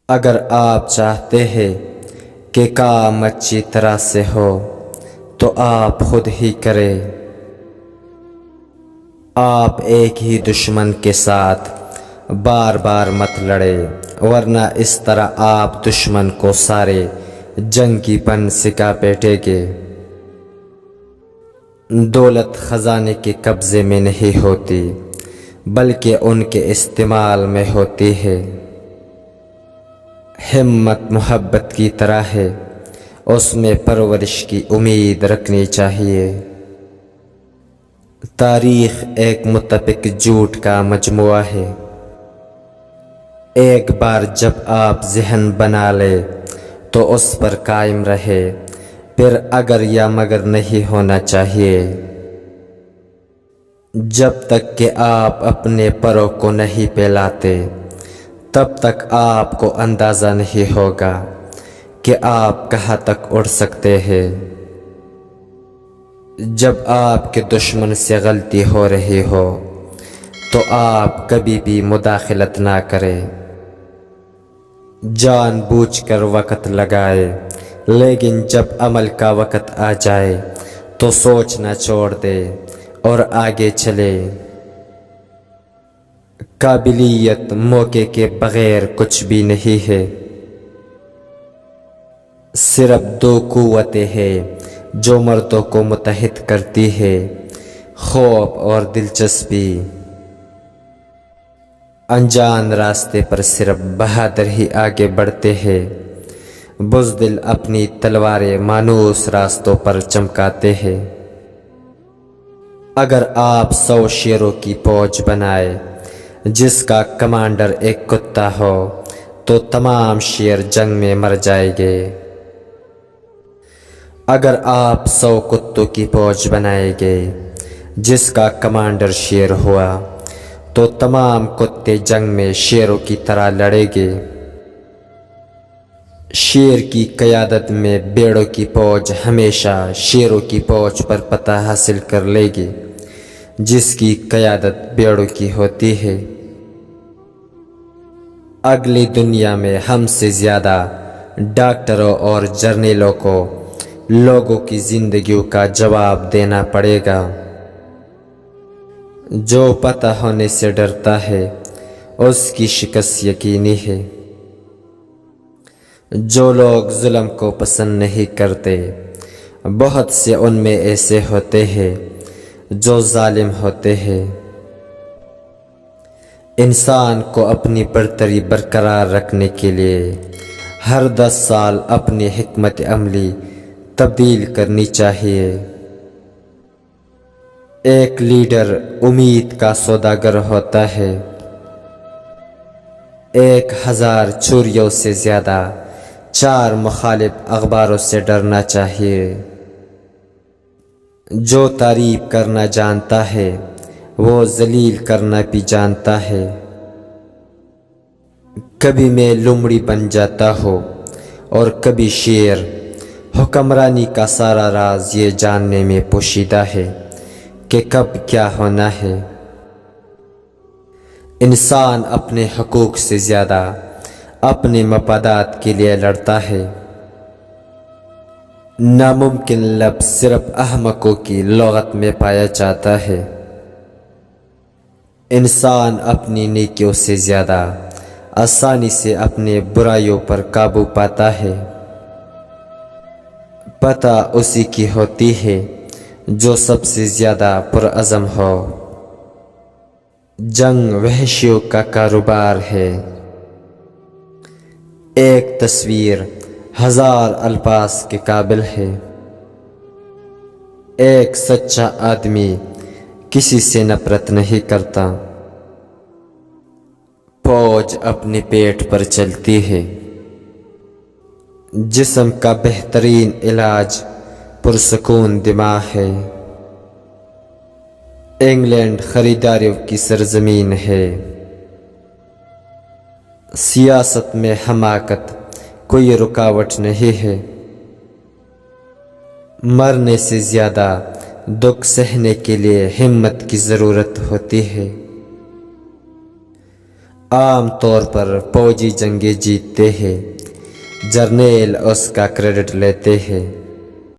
اگر آپ چاہتے ہیں کہ کام اچھی طرح سے ہو تو آپ خود ہی کریں۔ آپ ایک ہی دشمن کے ساتھ بار بار مت لڑے، ورنہ اس طرح آپ دشمن کو سارے جنگی پن سکھا بیٹھیں گے۔ دولت خزانے کے قبضے میں نہیں ہوتی بلکہ ان کے استعمال میں ہوتی ہے۔ ہمت محبت کی طرح ہے، اس میں پرورش کی امید رکھنی چاہیے۔ تاریخ ایک متفق جھوٹ کا مجموعہ ہے۔ ایک بار جب آپ ذہن بنا لے تو اس پر قائم رہے، پھر اگر یا مگر نہیں ہونا چاہیے۔ جب تک کہ آپ اپنے پروں کو نہیں پھیلاتے تب تک آپ کو اندازہ نہیں ہوگا کہ آپ کہاں تک اڑ سکتے ہیں۔ جب آپ کے دشمن سے غلطی ہو رہی ہو تو آپ کبھی بھی مداخلت نہ کریں۔ جان بوجھ کر وقت لگائے، لیکن جب عمل کا وقت آ جائے تو سوچنا چھوڑ دے اور آگے چلے۔ قابلیت موقع کے بغیر کچھ بھی نہیں ہے۔ صرف دو قوتیں ہیں جو مردوں کو متحد کرتی ہے: خوف اور دلچسپی۔ انجان راستے پر صرف بہادر ہی آگے بڑھتے ہیں، بزدل اپنی تلواریں مانوس راستوں پر چمکاتے ہیں۔ اگر آپ 100 شیروں کی فوج بنائے جس کا کمانڈر ایک کتا ہو تو تمام شیر جنگ میں مر جائیں گے۔ اگر آپ 100 کتوں کی فوج بنائیں گے جس کا کمانڈر شیر ہوا تو تمام کتے جنگ میں شیروں کی طرح لڑیں گے۔ شیر کی قیادت میں بھیڑوں کی فوج ہمیشہ شیروں کی فوج پر فتح حاصل کر لے گی جس کی قیادت بھیڑوں کی ہوتی ہے۔ اگلی دنیا میں ہم سے زیادہ ڈاکٹروں اور جرنیلوں کو لوگوں کی زندگیوں کا جواب دینا پڑے گا۔ جو پتہ ہونے سے ڈرتا ہے اس کی شکست یقینی ہے۔ جو لوگ ظلم کو پسند نہیں کرتے، بہت سے ان میں ایسے ہوتے ہیں جو ظالم ہوتے ہیں۔ انسان کو اپنی برتری برقرار رکھنے کے لیے ہر 10 سال اپنی حکمت عملی تبدیل کرنی چاہیے۔ ایک لیڈر امید کا سوداگر ہوتا ہے۔ 1000 چوریوں سے زیادہ 4 مخالف اخباروں سے ڈرنا چاہیے۔ جو تعریف کرنا جانتا ہے وہ ذلیل کرنا بھی جانتا ہے۔ کبھی میں لومڑی بن جاتا ہوں اور کبھی شیر۔ حکمرانی کا سارا راز یہ جاننے میں پوشیدہ ہے کہ کب کیا ہونا ہے۔ انسان اپنے حقوق سے زیادہ اپنے مفادات کے لیے لڑتا ہے۔ ناممکن لفظ صرف احمقوں کی لغت میں پایا جاتا ہے۔ انسان اپنی نیکیوں سے زیادہ آسانی سے اپنے برائیوں پر قابو پاتا ہے۔ پتہ اسی کی ہوتی ہے جو سب سے زیادہ پرعزم ہو۔ جنگ وحشیوں کا کاروبار ہے۔ ایک تصویر 1000 الفاظ کے قابل ہے۔ ایک سچا آدمی کسی سے نفرت نہیں کرتا۔ فوج اپنے پیٹ پر چلتی ہے۔ جسم کا بہترین علاج پرسکون دماغ ہے۔ انگلینڈ خریداریوں کی سرزمین ہے۔ سیاست میں حماقت کوئی رکاوٹ نہیں ہے۔ مرنے سے زیادہ دکھ سہنے کے لیے ہمت کی ضرورت ہوتی ہے۔ عام طور پر فوجی جنگیں جیتتے ہیں، جرنیل اس کا کریڈٹ لیتے ہیں۔